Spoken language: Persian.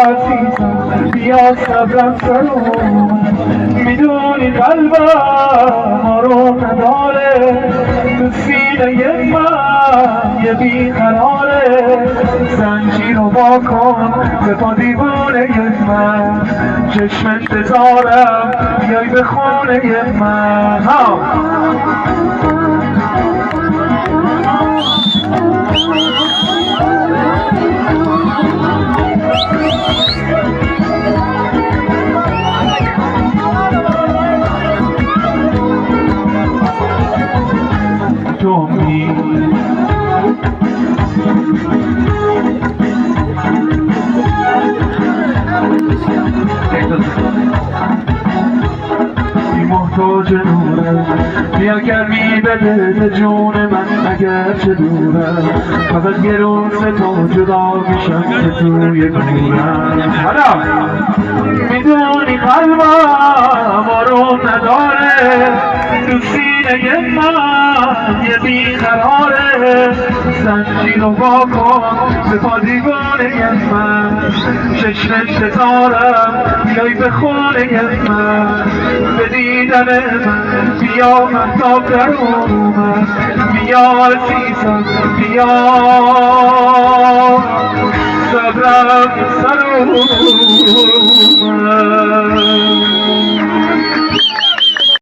عزیزم بیا صبرم سرو میدونی قلبم ما رو نداره تو سینه من یه بیقراره زنجیر رو با کن به پا دیوونه من چشم انتظارم بیای به خونه من تومی محتاج نوره بیا گرمی بده به جون من اگر چه دوره فقط یه روز تو جدا میشم که توی گورم حالا میدونی قلبم رو نداره تو سینه من یه بیقراره زنجیر رو با کن به پا دیوانه من چشم انتظارم بیای به خونه من به دیدن من بیا مهتاب در اومد بیا عزیزم بیا صبرم سر اومد